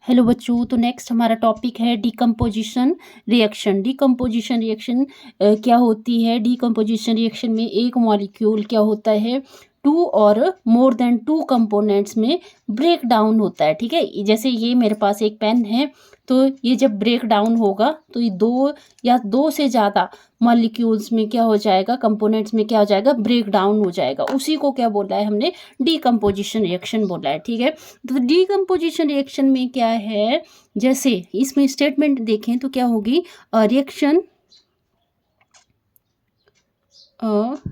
Hello बच्चों, तो next हमारा टॉपिक है डिकम्पोजिशन रिएक्शन। डिकम्पोजिशन रिएक्शन क्या होती है? डिकम्पोजिशन रिएक्शन में एक मॉलिक्यूल क्या होता है, टू और मोर देन टू कंपोनेंट्स में ब्रेक डाउन होता है। ठीक है, जैसे ये मेरे पास एक पेन है, तो ये जब ब्रेक डाउन होगा तो ये दो या दो से ज़्यादा मॉलिक्यूल्स में क्या हो जाएगा, कंपोनेंट्स में क्या हो जाएगा, ब्रेक डाउन हो जाएगा। उसी को क्या बोला है हमने, डिकम्पोजिशन रिएक्शन बोला है। ठीक है, तो डिकम्पोजिशन रिएक्शन में क्या है, जैसे इसमें स्टेटमेंट देखें तो क्या होगी, reaction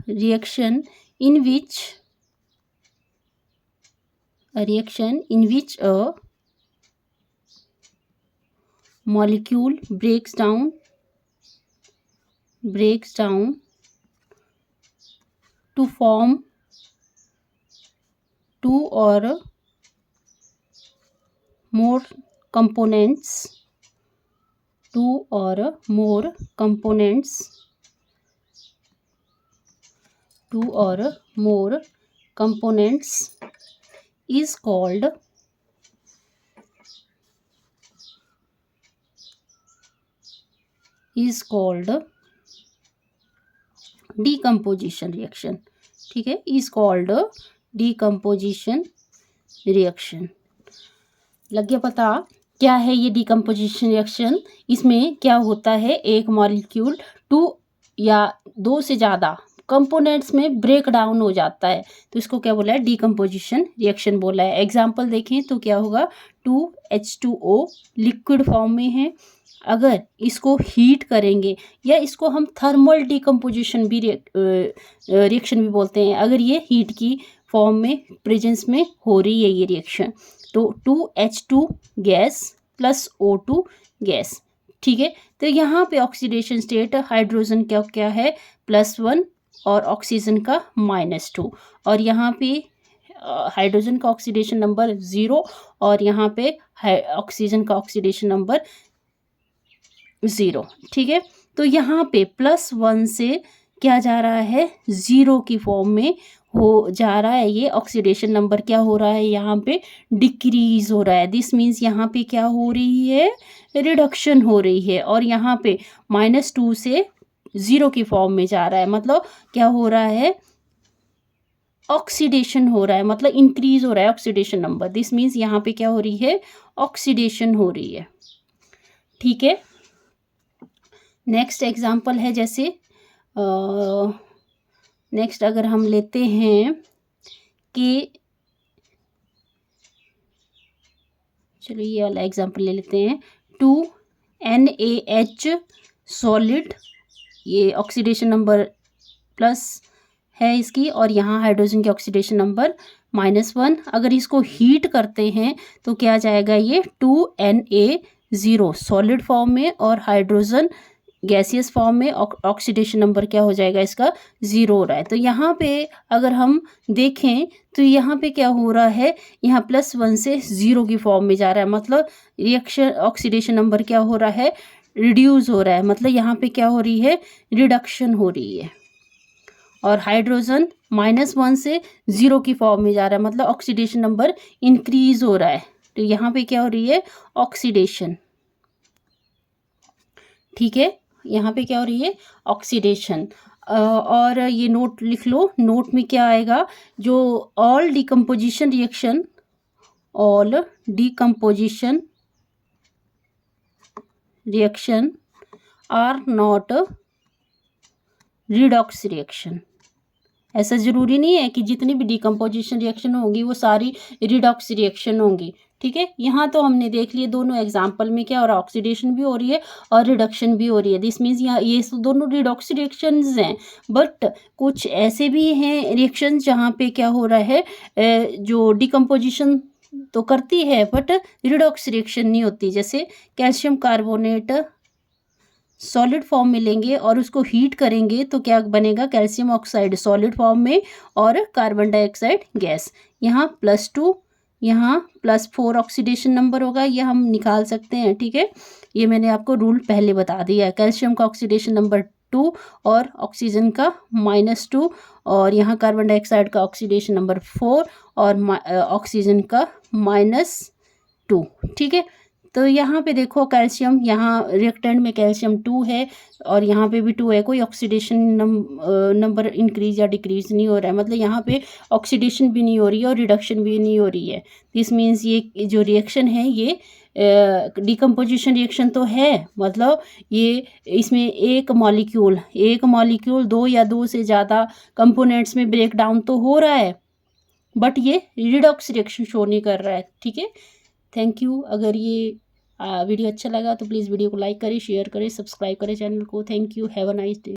reaction in which a molecule breaks down to form two or more components is called decomposition reaction। ठीक है, is called decomposition reaction। लग गया पता क्या है ये डिकम्पोजिशन रिएक्शन? इसमें क्या होता है, एक मॉलिक्यूल टू या दो से ज़्यादा कंपोनेंट्स में ब्रेक डाउन हो जाता है, तो इसको क्या बोला है, डिकम्पोजिशन रिएक्शन बोला है। एग्जांपल देखें तो क्या होगा, 2H2O लिक्विड फॉर्म में है, अगर इसको हीट करेंगे या इसको हम थर्मल डिकम्पोजिशन भी रिएक्शन भी बोलते हैं, अगर ये हीट की फॉर्म में प्रेजेंस में हो रही है ये रिएक्शन, तो 2H2 gas plus O2 gas. ठीक है, तो यहाँ पे ऑक्सीडेशन स्टेट हाइड्रोजन क्या क्या है, +1 और ऑक्सीजन का -2, और यहाँ पे हाइड्रोजन का ऑक्सीडेशन नंबर 0 और यहाँ पे ऑक्सीजन का ऑक्सीडेशन नंबर 0। ठीक है, तो यहाँ पे +1 से क्या जा रहा है, 0 की फॉर्म में हो जा रहा है, ये ऑक्सीडेशन नंबर क्या हो रहा है, यहाँ पे डिक्रीज हो रहा है। दिस मीन्स यहाँ पे क्या हो रही है, रिडक्शन हो रही है, और यहाँ पे -2 से 0 की फॉर्म में जा रहा है, मतलब क्या हो रहा है, ऑक्सीडेशन हो रहा है, मतलब इंक्रीज हो रहा है ऑक्सीडेशन नंबर। दिस मीन्स यहाँ पे क्या हो रही है, ऑक्सीडेशन हो रही है। ठीक है, नेक्स्ट एग्जाम्पल है, जैसे नेक्स्ट अगर हम लेते हैं कि, चलो ये वाला एग्जाम्पल ले लेते हैं, 2NaH सॉलिड, ये ऑक्सीडेशन नंबर प्लस है इसकी, और यहाँ हाइड्रोजन की ऑक्सीडेशन नंबर -1। अगर इसको हीट करते हैं तो क्या जाएगा, ये 2Na0 सॉलिड फॉर्म में और हाइड्रोजन गैसियस फॉर्म में, ऑक्सीडेशन नंबर क्या हो जाएगा इसका, 0 हो रहा है। तो यहाँ पे अगर हम देखें तो यहाँ पे क्या हो रहा है, यहाँ +1 से 0 की फॉर्म में जा रहा है, मतलब रिएक्शन ऑक्सीडेशन नंबर क्या हो रहा है, रिड्यूस हो रहा है, मतलब यहाँ पे क्या हो रही है, रिडक्शन हो रही है। और हाइड्रोजन -1 से 0 की फॉर्म में जा रहा है, मतलब ऑक्सीडेशन नंबर इंक्रीज हो रहा है, तो यहाँ पे क्या हो रही है, ऑक्सीडेशन। ठीक है, यहाँ पे क्या हो रही है, ऑक्सीडेशन। और ये नोट लिख लो, नोट में क्या आएगा, जो all decomposition reaction are not redox reaction. ऐसा ज़रूरी नहीं है कि जितनी भी डिकम्पोजिशन रिएक्शन होंगी वो सारी रिडॉक्स रिएक्शन होंगी। ठीक है, यहाँ तो हमने देख लिए दोनों एग्जाम्पल में क्या हो रहा है, ऑक्सीडेशन भी हो रही है और रिडक्शन भी हो रही है। दिस मीन्स यहाँ ये दोनों रिडॉक्स रिएक्शंस हैं, बट कुछ ऐसे भी हैं रिएक्शंस जहाँ पे क्या हो रहा है, जो डिकम्पोजिशन तो करती है बट रिडॉक्स रिएक्शन नहीं होती। जैसे कैल्शियम कार्बोनेट सॉलिड फॉर्म में लेंगे और उसको हीट करेंगे तो क्या बनेगा, कैल्शियम ऑक्साइड सॉलिड फॉर्म में और कार्बन डाइऑक्साइड गैस। यहाँ +2, यहाँ +4 ऑक्सीडेशन नंबर होगा, ये हम निकाल सकते हैं। ठीक है, ये मैंने आपको रूल पहले बता दिया है। कैल्शियम का ऑक्सीडेशन नंबर 2 और ऑक्सीजन का -2, और यहाँ कार्बन डाइऑक्साइड का ऑक्सीडेशन नंबर 4 और ऑक्सीजन का -2। ठीक है, तो यहाँ पे देखो कैल्शियम, यहाँ रिएक्टेंट में कैल्शियम 2 है और यहाँ पे भी 2 है, कोई ऑक्सीडेशन नंबर इंक्रीज या डिक्रीज नहीं हो रहा है, मतलब यहाँ पे ऑक्सीडेशन भी नहीं हो रही है और रिडक्शन भी नहीं हो रही है। दिस मीन्स ये जो रिएक्शन है ये डिकम्पोजिशन रिएक्शन तो है, मतलब ये इसमें एक मॉलिक्यूल 2 या 2 से ज़्यादा कंपोनेंट्स में ब्रेक डाउन तो हो रहा है, बट ये रिडॉक्स रिएक्शन शो नहीं कर रहा है। ठीक है, थैंक यू। अगर ये वीडियो अच्छा लगा तो प्लीज़ वीडियो को लाइक करें, शेयर करें, सब्सक्राइब करें चैनल को। Thank you, have a nice day.